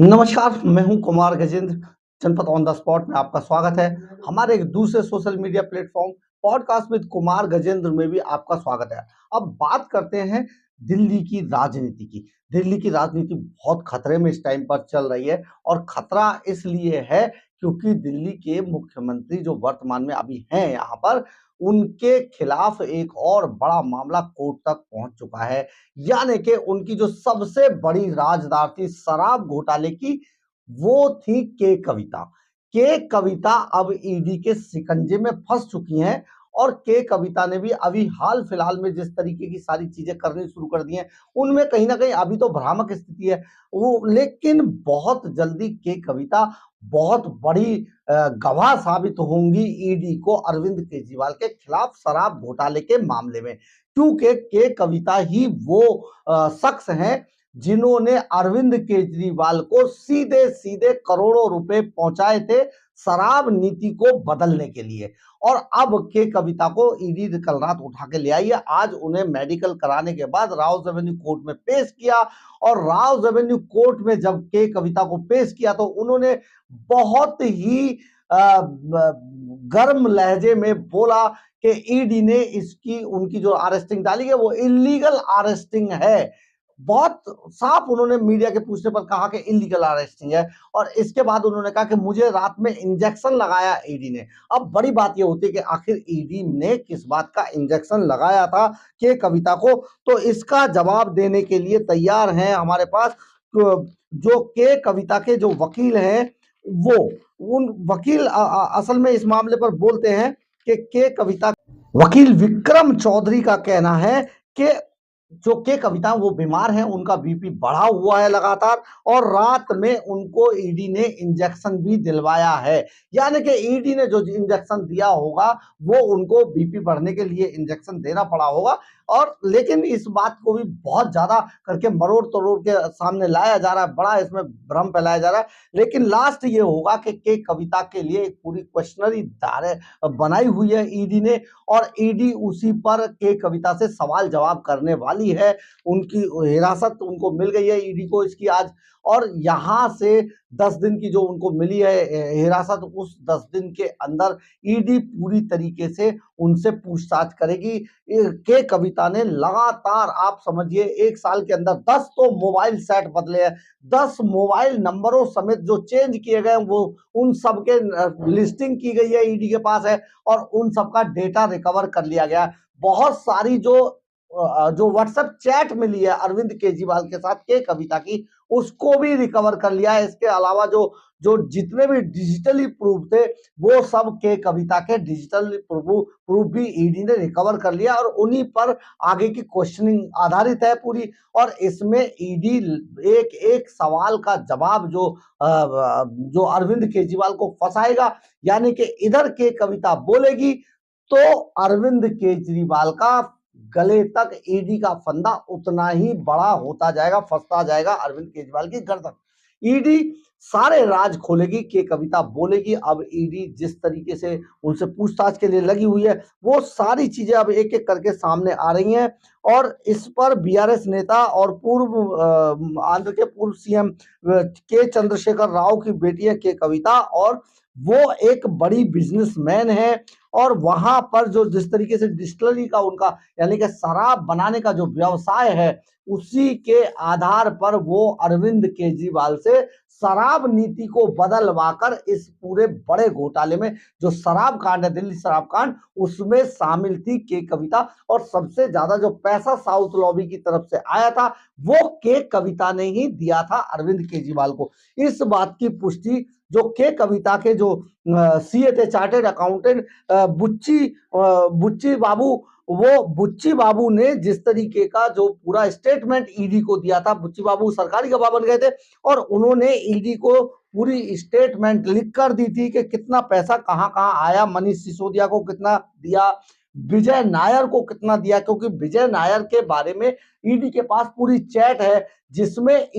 नमस्कार, मैं हूं कुमार गजेंद्र। जनपद ऑन द स्पॉट में आपका स्वागत है। हमारे एक दूसरे social media platform podcast with Kumar Gajendra में भी आपका स्वागत है। अब बात करते हैं दिल्ली की राजनीति की। दिल्ली की राजनीति बहुत खतरे में इस टाइम पर चल रही है और खतरा इसलिए है क्योंकि दिल्ली के मुख्यमंत्री जो वर्तमान में अभी हैं यहाँ पर, उनके खिलाफ एक और बड़ा मामला कोर्ट तक पहुंच चुका है। यानी कि उनकी जो सबसे बड़ी राजदार थी शराब घोटाले की, वो थी के कविता। के कविता अब ईडी के शिकंजे में फंस चुकी हैं और के कविता ने भी अभी हाल फिलहाल में जिस तरीके की सारी चीजें करनी शुरू कर दी हैं, उनमें कहीं ना कहीं अभी तो भ्रामक स्थिति है वो, लेकिन बहुत जल्दी के कविता बहुत बड़ी गवाह साबित होंगी ईडी को अरविंद केजरीवाल के खिलाफ शराब घोटाले के मामले में। क्योंकि के कविता ही वो शख्स हैं जिन्होंने अरविंद केजरीवाल को सीधे सीधे करोड़ों रुपए पहुंचाए थे शराब नीति को बदलने के लिए। और अब के कविता को ईडी कल रात उठा के ले आई है। आज उन्हें मेडिकल कराने के बाद राउज रेवेन्यू कोर्ट में पेश किया और राउज रेवेन्यू कोर्ट में जब के कविता को पेश किया तो उन्होंने बहुत ही गर्म लहजे में बोला कि ईडी ने इसकी उनकी जो अरेस्टिंग डाली है वो इलीगल अरेस्टिंग है। बहुत साफ उन्होंने मीडिया के पूछने पर कहा कि इलीगल अरेस्टिंग है और इसके बाद उन्होंने कहा कि मुझे रात में इंजेक्शन लगाया ईडी ने। अब बड़ी बात ये होती है कि आखिर ईडी ने किस बात का इंजेक्शन लगाया था के कविता को, तो इसका जवाब देने के लिए तैयार हैं हमारे पास जो के कविता के जो वकील हैं वो। उन वकील असल में इस मामले पर बोलते हैं कि के कविता वकील विक्रम चौधरी का कहना है कि जो के कविता वो बीमार हैं, उनका बीपी बढ़ा हुआ है लगातार और रात में उनको ईडी ने इंजेक्शन भी दिलवाया है। यानी कि ईडी ने जो इंजेक्शन दिया होगा वो उनको बीपी बढ़ने के लिए इंजेक्शन देना पड़ा होगा। और लेकिन इस बात को भी बहुत ज्यादा करके मरोड़ तरोड़ के सामने लाया जा रहा है, बड़ा इसमें भ्रम फैलाया जा रहा है। लेकिन लास्ट ये होगा कि के कविता के लिए एक पूरी क्वेश्चनरी बनाई हुई है ईडी ने और ईडी उसी पर के कविता से सवाल जवाब करने वाली है। उनकी हिरासत उनको मिल गई है ईडी को इसकी आज, और यहां से 10 दिन की जो उनको मिली है हिरासत, उस 10 दिन के अंदर ईडी पूरी तरीके से उनसे पूछताछ करेगी। के कविता ने लगातार आप समझिए 1 साल के अंदर 10 तो मोबाइल सेट बदले हैं, 10 मोबाइल नंबरों समेत जो चेंज किए गए वो उन सब के लिस्टिंग की गई है, ईडी के पास है और उन सब का डेटा रिकवर कर लिया गया। बहुत सारी जो व्हाट्सएप चैट मिली है अरविंद केजरीवाल के साथ के कविता की, उसको भी रिकवर कर लिया है। इसके अलावा जो जो जितने भी डिजिटली प्रूफ थे वो सब के कविता के डिजिटल प्रूफ भी ईडी ने रिकवर कर लिया और उन्हीं पर आगे की क्वेश्चनिंग आधारित है पूरी। और इसमें ईडी एक एक सवाल का जवाब जो अरविंद केजरीवाल को फंसाएगा, यानी कि इधर के कविता बोलेगी तो अरविंद केजरीवाल का गले तक ईडी का फंदा उतना ही बड़ा होता जाएगा, फंसता जाएगा अरविंद केजरीवाल की गर्दन। ईडी सारे राज खोलेगी, के कविता बोलेगी। अब ईडी जिस तरीके से उनसे पूछताछ के लिए लगी हुई है वो सारी चीजें अब एक एक करके सामने आ रही हैं और इस पर बीआरएस नेता और आंध्र के पूर्व सीएम के चंद्रशेखर राव की बेटी है के कविता, और वो एक बड़ी बिजनेसमैन है और वहां पर जो जिस तरीके से डिस्टिलरी का उनका यानी कि शराब बनाने का जो व्यवसाय है, उसी के आधार पर वो अरविंद केजरीवाल से शराब नीति को बदलवाकर इस पूरे बड़े घोटाले में जो शराब कांड है, दिल्ली शराब कांड, उसमें शामिल थी के कविता। और सबसे ज्यादा जो पैसा साउथ लॉबी की तरफ से आया था वो के कविता ने ही दिया था अरविंद केजरीवाल को। इस बात की पुष्टि जो के कविता के जो सीए थे, चार्टेड अकाउंटेंट बुच्ची बाबू ने जिस तरीके का जो पूरा स्टेटमेंट ईडी को दिया था, बुच्ची बाबू सरकारी गवाह बन गए थे और उन्होंने ईडी को पूरी स्टेटमेंट लिख कर दी थी कि कितना पैसा कहां कहां आया, मनीष सिसोदिया को कितना दिया, विजय नायर को कितना दिया, क्योंकि विजय नायर के बारे में ईडी के पास पूरी चैट है जिसमें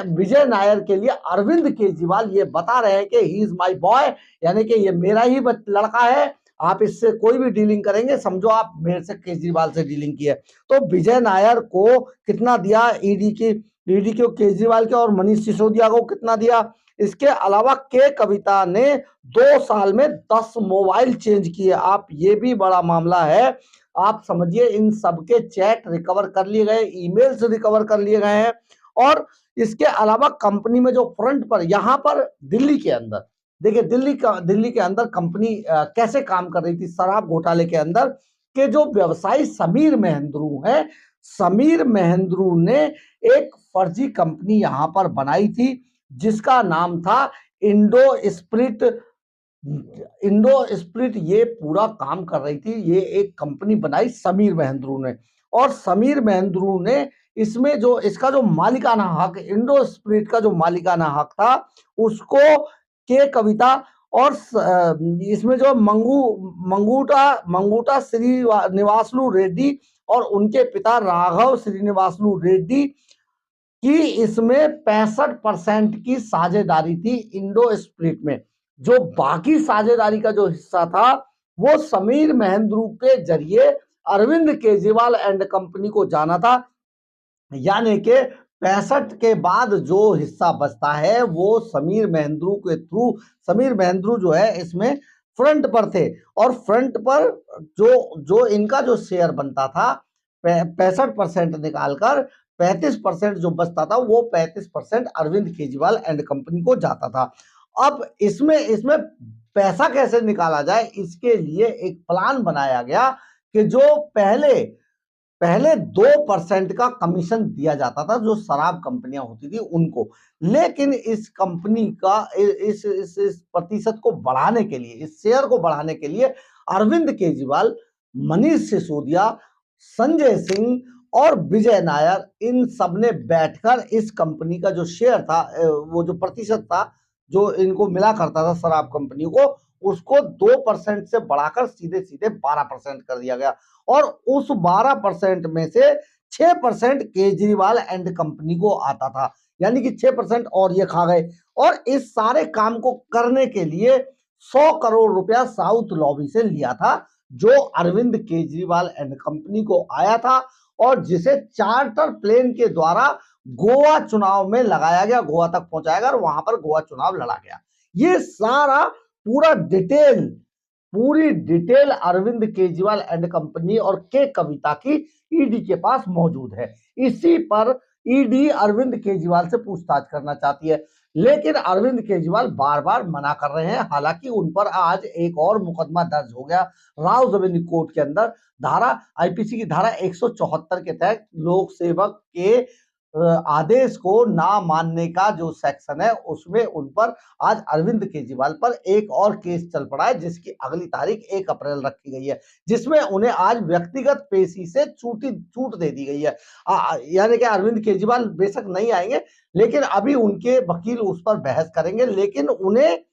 विजय नायर के लिए अरविंद केजरीवाल ये बता रहे हैं कि ही इज माय बॉय, यानी कि ये मेरा ही लड़का है, आप इससे कोई भी डीलिंग करेंगे समझो आप मेरे से केजरीवाल से डीलिंग की है। तो विजय नायर को कितना दिया ईडी की ईडी को केजरीवाल के और मनीष सिसोदिया को कितना दिया। इसके अलावा के कविता ने 2 साल में 10 मोबाइल चेंज किए। आप ये भी बड़ा मामला है। आप समझिए इन सबके चैट रिकवर कर लिए गए, ईमेल्स रिकवर कर लिए गए हैं। और इसके अलावा कंपनी में जो फ्रंट पर यहां पर दिल्ली के अंदर देखिए, दिल्ली के अंदर कंपनी कैसे काम कर रही थी शराब घोटाले के अंदर, के जो व्यवसायी समीर महेंद्रू है, समीर महेंद्रू ने एक फर्जी कंपनी यहां पर बनाई थी जिसका नाम था इंडो स्प्रिट। इंडो स्प्रिट ये पूरा काम कर रही थी। ये एक कंपनी बनाई समीर महेंद्रू ने, और समीर महेंद्रू ने इसमें जो इसका जो मालिकाना हक, इंडो स्प्रिट का जो मालिकाना हक था उसको के कविता और इसमें जो मंगूटा श्रीनिवासलू रेड्डी और उनके पिता राघव श्रीनिवासलू रेड्डी की इसमें 65% की साझेदारी थी इंडो स्प्रिट में। जो बाकी साझेदारी का जो हिस्सा था वो समीर महेंद्रू के जरिए अरविंद केजरीवाल एंड कंपनी को जाना था। यानी कि 65 के बाद जो हिस्सा बचता है वो समीर महेंद्रू के थ्रू, समीर महेंद्रू जो है इसमें फ्रंट पर थे, और फ्रंट पर जो इनका जो शेयर बनता था 65% निकालकर 35% जो बचता था वो 35% अरविंद केजरीवाल एंड कंपनी को जाता था। अब इसमें इसमें पैसा कैसे निकाला जाए, इसके लिए एक प्लान बनाया गया कि जो पहले 2% का कमीशन दिया जाता था जो शराब कंपनियां होती थी उनको, लेकिन इस कंपनी का इस प्रतिशत को बढ़ाने के लिए, इस शेयर को बढ़ाने के लिए अरविंद केजरीवाल, मनीष सिसोदिया, संजय सिंह और विजय नायर इन सब ने बैठकर इस कंपनी का जो शेयर था, वो जो प्रतिशत था जो इनको मिला करता था शराब कंपनी को, उसको 2% से बढ़ाकर सीधे सीधे 12% कर दिया गया। और उस 12% में से 6% केजरीवाल एंड कंपनी को आता था, यानी कि 6% और ये खा गए। और इस सारे काम को करने के लिए 100 करोड़ रुपया साउथ लॉबी से लिया था जो अरविंद केजरीवाल एंड कंपनी को आया था, और जिसे चार्टर प्लेन के द्वारा गोवा चुनाव में लगाया गया, गोवा तक पहुंचाया गया और वहां पर गोवा चुनाव लड़ा गया। ये सारा पूरी detail Arvind Kejriwal and company और के कविता की ईडी के पास मौजूद है। इसी पर ईडी अरविंद केजरीवाल से पूछताछ करना चाहती है, लेकिन अरविंद केजरीवाल बार बार मना कर रहे हैं। हालांकि उन पर आज एक और मुकदमा दर्ज हो गया राव रेवेन्यू कोर्ट के अंदर, आईपीसी की धारा 174 के तहत लोक सेवक के आदेश को ना मानने का जो सेक्शन है उसमें उन पर आज अरविंद केजरीवाल पर एक और केस चल पड़ा है जिसकी अगली तारीख 1 अप्रैल रखी गई है, जिसमें उन्हें आज व्यक्तिगत पेशी से छूट दे दी गई है। यानी कि अरविंद केजरीवाल बेशक नहीं आएंगे, लेकिन अभी उनके वकील उस पर बहस करेंगे, लेकिन उन्हें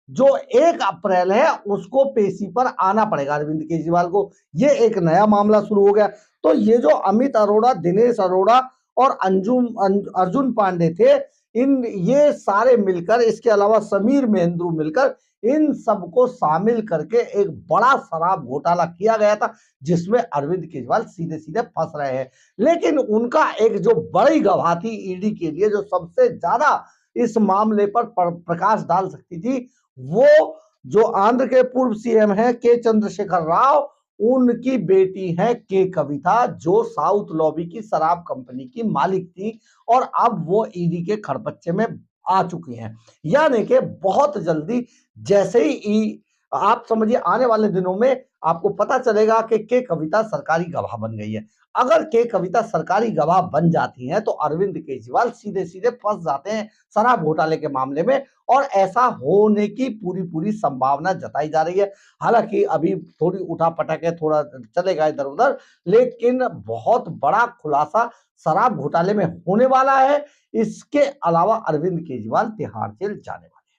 जो 1 अप्रैल है उसको पेशी पर आना पड़ेगा अरविंद केजरीवाल को। ये एक नया मामला शुरू हो गया। तो ये जो अमित अरोड़ा, दिनेश अरोड़ा और अर्जुन पांडे थे, ये सारे मिलकर, इसके अलावा समीर महेंद्रू मिलकर इन सबको शामिल करके एक बड़ा शराब घोटाला किया गया था जिसमें अरविंद केजरीवाल सीधे सीधे फंस रहे हैं। लेकिन उनका एक जो बड़ी गवाह थी ईडी के लिए, जो सबसे ज्यादा इस मामले पर प्रकाश डाल सकती थी, वो जो आंध्र के पूर्व सीएम है के चंद्रशेखर राव, उनकी बेटी है के कविता, जो साउथ लॉबी की शराब कंपनी की मालिक थी और अब वो ईडी के खड़बच्चे में आ चुकी हैं। यानी कि बहुत जल्दी, जैसे ही आप समझिए आने वाले दिनों में आपको पता चलेगा कि के कविता सरकारी गवाह बन गई है। अगर के कविता सरकारी गवाह बन जाती हैं तो अरविंद केजरीवाल सीधे सीधे फंस जाते हैं शराब घोटाले के मामले में, और ऐसा होने की पूरी संभावना जताई जा रही है। हालांकि अभी थोड़ी उठापटक है, थोड़ा चलेगा इधर उधर, लेकिन बहुत बड़ा खुलासा शराब घोटाले में होने वाला है। इसके अलावा अरविंद केजरीवाल तिहाड़ जेल जाने वाले हैं।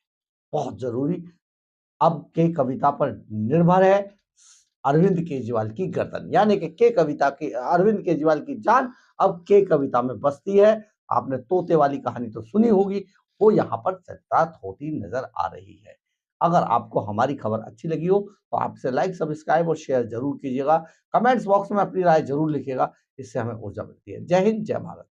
बहुत जरूरी अब के कविता पर निर्भर है अरविंद केजरीवाल की गर्दन, यानी कि के कविता की, अरविंद केजरीवाल की जान अब के कविता में बसती है। आपने तोते वाली कहानी तो सुनी होगी, वो यहाँ पर चरितार्थ होती नजर आ रही है। अगर आपको हमारी खबर अच्छी लगी हो तो आपसे लाइक, सब्सक्राइब और शेयर जरूर कीजिएगा। कमेंट्स बॉक्स में अपनी राय जरूर लिखिएगा, इससे हमें ऊर्जा मिलती है। जय हिंद, जय भारत।